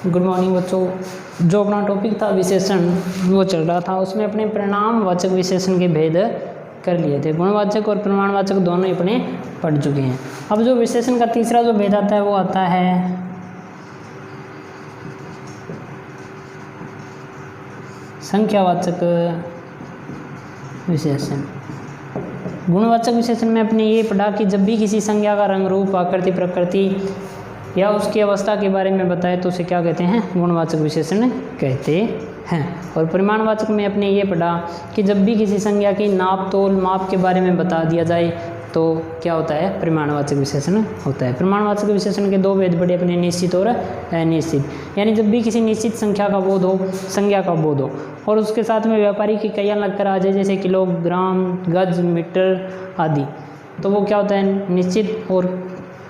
Good morning बच्चों। जो अपना टॉपिक था विशेषण वो चल रहा था, उसमें अपने परिणामवाचक विशेषण के भेद कर लिए थे। गुणवाचक और प्रमाणवाचक दोनों ही अपने पढ़ चुके हैं। अब जो विशेषण का तीसरा जो भेद आता है वो आता है संख्यावाचक विशेषण। गुणवाचक विशेषण में अपने ये पढ़ा कि जब भी किसी संज्ञा का रंग, रूप, आकृति, प्रकृति या उसकी अवस्था के बारे में बताए तो उसे क्या कहते हैं? गुणवाचक विशेषण कहते हैं। और परिमाणवाचक में अपने ये पढ़ा कि जब भी किसी संज्ञा की नाप, तोल, माप के बारे में बता दिया जाए तो क्या होता है? परिमाणवाचक विशेषण होता है। परिमाणवाचक विशेषण के दो भेद पढ़े अपने, निश्चित और अनिश्चित। यानी जब भी किसी निश्चित संख्या का बोध हो, संज्ञा का बोध हो और उसके साथ में व्यापारी की इकाइयाँ लगकर आ जाए, जैसे किलोग्राम, गज, मीटर आदि, तो वो क्या होता है? निश्चित। और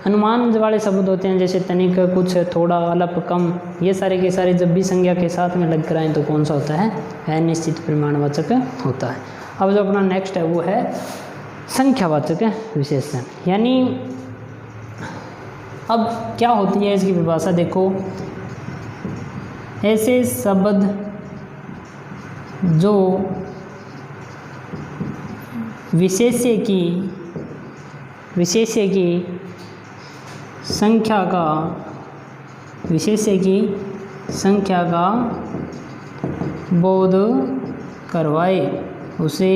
अनुमान वाले शब्द होते हैं जैसे तनिक, कुछ, थोड़ा, अल्प, कम, ये सारे के सारे जब भी संज्ञा के साथ में लग कर आए तो कौन सा होता है? अनिश्चित परिमाणवाचक होता है। अब जो अपना नेक्स्ट है वो है संख्यावाचक विशेषण। यानी अब क्या होती है इसकी परिभाषा देखो, ऐसे शब्द जो विशेष्य की संख्या का बोध करवाए उसे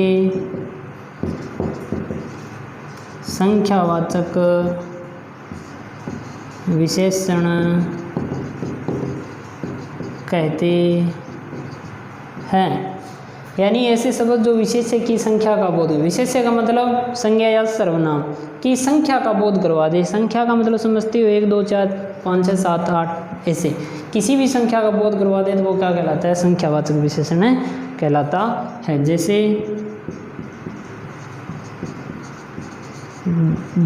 संख्यावाचक विशेषण कहते हैं। यानी ऐसे शब्द जो विशेष्य की संख्या का बोध, विशेष्य का मतलब संज्ञा या सर्वनाम की संख्या का बोध करवा दे। संख्या का मतलब समझते हो 1 2 4 5 6 7 8, ऐसे किसी भी संख्या का बोध करवा दे तो वो क्या कहलाता है? संख्यावाचक विशेषण कहलाता है। जैसे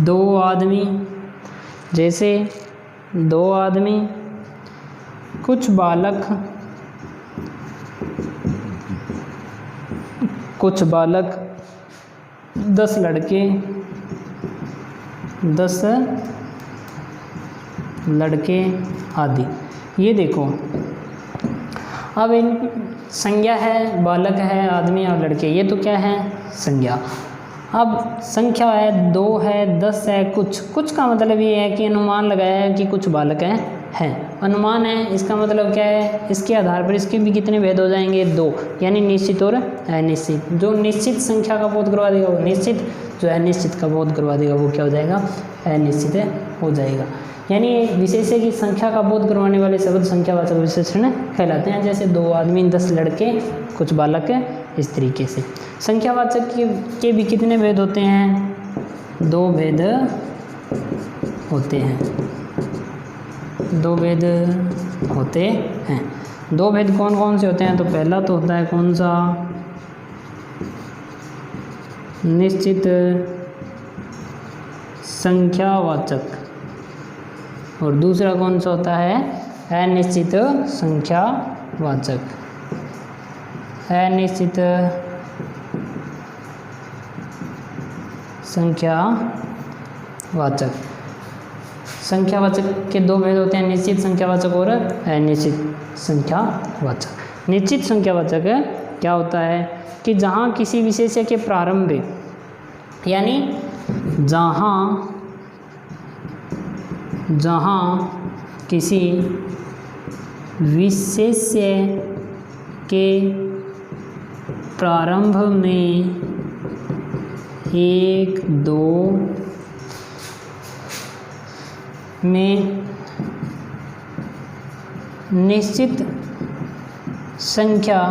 2 आदमी, जैसे 2 आदमी, कुछ बालक, 10 लड़के आदि। ये देखो, अब इन संज्ञा है, बालक है, आदमी और लड़के, ये तो क्या है? संज्ञा। अब संख्या है, 2 है, 10 है, कुछ का मतलब ये है कि अनुमान लगाया है कि कुछ बालक हैं। अनुमान है, इसका मतलब क्या है? इसके आधार पर इसके भी कितने भेद हो जाएंगे? 2, यानी निश्चित और अनिश्चित। जो निश्चित संख्या का बोध करवा देगा वो निश्चित, जो अनिश्चित का बोध करवा देगा वो क्या हो जाएगा? अनिश्चित हो जाएगा। यानी विशेष्य की संख्या का बोध करवाने वाले शब्द संख्यावाचक विशेषण कहलाते हैं। जैसे 2 आदमी, 10 लड़के, कुछ बालक, इस तरीके से। संख्यावाचक के भी कितने भेद होते हैं? 2 भेद होते हैं। 2 भेद होते हैं। 2 भेद कौन कौन से होते हैं? तो पहला तो होता है कौन सा? निश्चित संख्यावाचक। और दूसरा कौन सा होता है? अनिश्चित संख्यावाचक। अनिश्चित संख्यावाचक। संख्यावाचक के 2 भेद होते हैं, निश्चित संख्यावाचक और अनिश्चित संख्यावाचक। निश्चित संख्यावाचक क्या होता है कि जहाँ किसी विशेष्य के प्रारंभ, यानी जहाँ किसी विशेष्य के प्रारंभ में 1 2 में निश्चित संख्या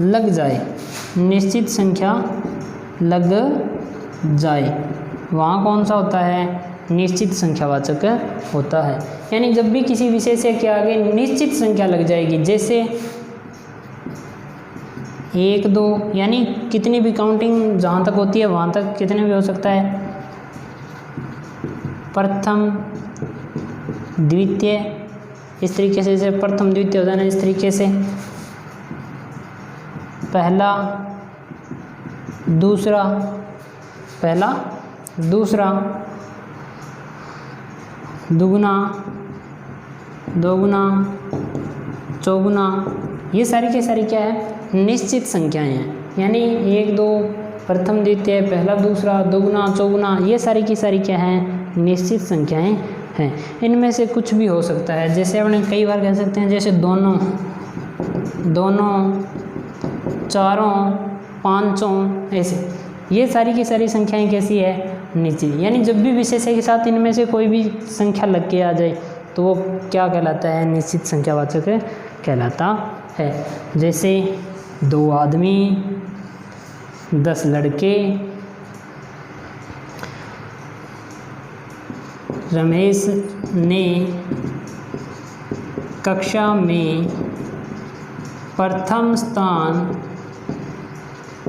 लग जाए, निश्चित संख्या लग जाए, वहाँ कौन सा होता है? निश्चित संख्यावाचक होता है। यानी जब भी किसी विशेष्य के आगे निश्चित संख्या लग जाएगी, जैसे 1 2, यानी कितनी भी काउंटिंग जहाँ तक होती है वहाँ तक कितने भी हो सकता है? प्रथम, द्वितीय, इस तरीके से। जैसे प्रथम द्वितीय हो जाना, इस तरीके से पहला दूसरा, दुगुना, दोगुना, चौगुना, ये सारी की सारी क्या है, निश्चित संख्याएं हैं। यानी 1 2 प्रथम द्वितीय पहला दूसरा दोगुना चौगुना, ये सारी की सारी क्या हैं, निश्चित संख्याएं हैं। इनमें से कुछ भी हो सकता है, जैसे अपने कई बार कह सकते हैं जैसे दोनों, चारों, पाँचों, ऐसे ये सारी की सारी संख्याएं कैसी है, निश्चित। यानी जब भी विशेष्य के साथ इनमें से कोई भी संख्या लग के आ जाए तो वो क्या कहलाता है, निश्चित संख्यावाचक कहलाता है। जैसे 2 आदमी, 10 लड़के, रमेश ने कक्षा में प्रथम स्थान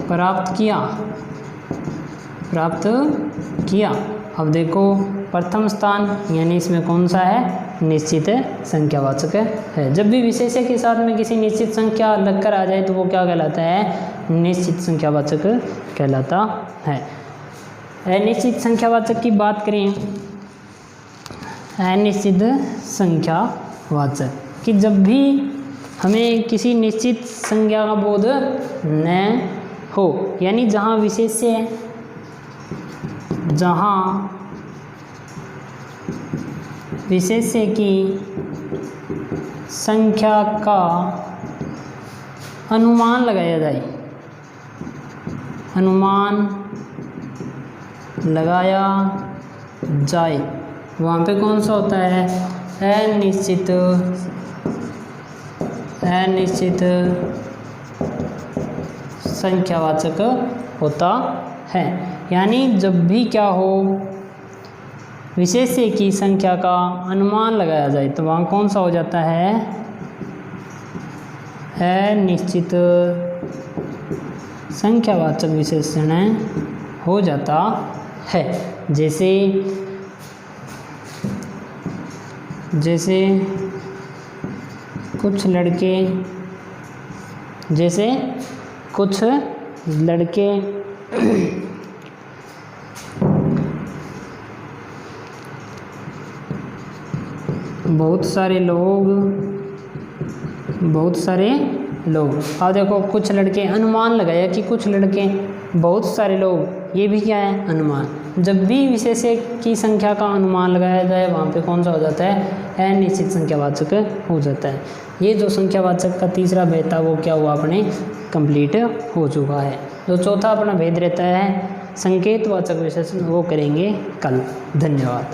प्राप्त किया। अब देखो प्रथम स्थान यानी इसमें कौन सा है, निश्चित संख्यावाचक है। जब भी विशेष्य के साथ में किसी निश्चित संख्या लगकर आ जाए तो वो क्या कहलाता है, निश्चित संख्यावाचक कहलाता है। अनिश्चित संख्यावाचक की बात करें, अनिश्चित संख्यावाचक कि जब भी हमें किसी निश्चित संख्या का बोध न हो, यानी जहाँ विशेष्य की संख्या का अनुमान लगाया जाए, वहाँ पे कौन सा होता है, अनिश्चित संख्यावाचक होता है। यानी जब भी क्या हो, विशेष्य की संख्या का अनुमान लगाया जाए तो वहाँ कौन सा हो जाता है, अनिश्चित संख्यावाचक विशेषण हो जाता है। जैसे कुछ लड़के बहुत सारे लोग, अब देखो कुछ लड़के, अनुमान लगाया कि कुछ लड़के, बहुत सारे लोग, ये भी क्या है, अनुमान। जब भी विशेष्य की संख्या का अनुमान लगाया जाए वहाँ पे कौन सा हो जाता है, अनिश्चित संख्यावाचक हो जाता है। ये जो संख्यावाचक का तीसरा भेद था वो क्या हुआ, अपने कंप्लीट हो चुका है। जो चौथा अपना भेद रहता है संकेतवाचक विशेषण, वो करेंगे कल। धन्यवाद।